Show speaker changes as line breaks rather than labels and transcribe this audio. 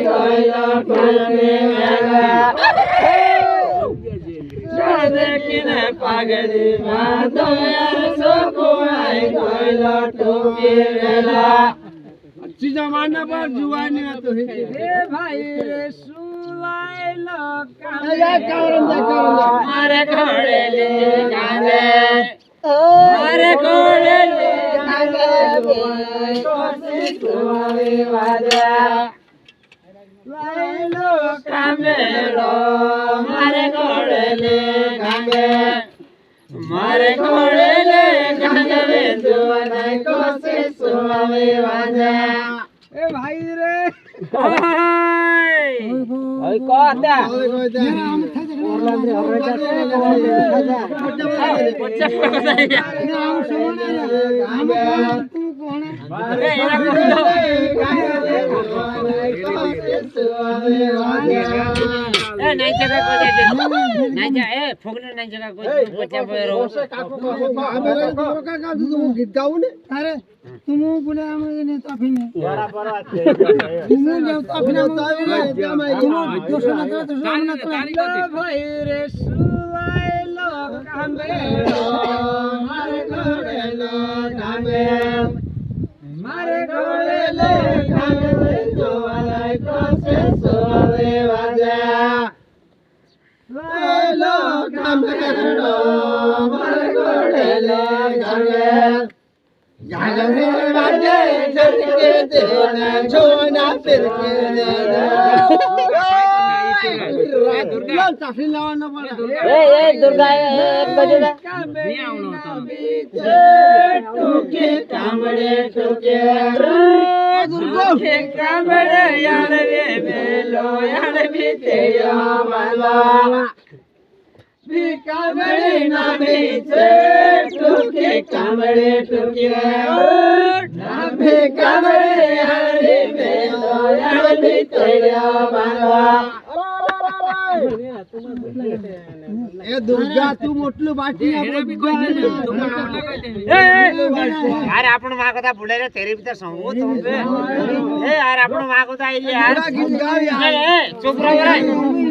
ગયો ઠોકે વેલા દેખીને પાઘડી બાંધો યાર સોકુઆઈ ગયો ઠોકે વેલા अच्छी जमाना पर जुआनी तो है भाई रे सुलाइलो मारे घोड़े ले गाने मारे घोड़े ले गाने कोसी सुआवे वाजा लाइलो कामेलो मारे घोड़े ले गाने मारे घोड़े ले गाने जुआना कोसी सुआवे वाजा ए भाई रे ओय कहता हम तू कोण अरे ए नहीं जगह को दे नहीं जा ए फोगने नहीं जगह को बच्चा बोरो काकू मेरे का तू गीत गाऊ ने अरे तुम बोले हम ने ताफी में बराबर আছে तुम जो ताफी में तुम दोसना तो दोसना तो भाई रे सुलाइलो कामेलो मारे घोड़ेलो कामे मारे घोड़ेलो कामे जो आलाई कोसे सोवे वाजा लाइलो कामेलो मारे घोड़ेलो कामे जागरे वाजे झटके देना छोना फिर के देना दुर्गा चाफी लावना पड़ा ए दुर्गा एक बजेगा नहीं आवनो टोके कामड़े टोके दुर्गा के कामड़े यार रे मेलो यार भी तेरा वाला कामड़े ना बेचे टोके कामड़े टोके ना बे कामड़े हरे मेलो यार भी तेरा बाबा ए दुर्गा तू मोटलो बाटी यार आपण मां कथा बुले रे तेरी भीतर संगो तो ए यार आपण मां कथा आइले यार चुप रहो रे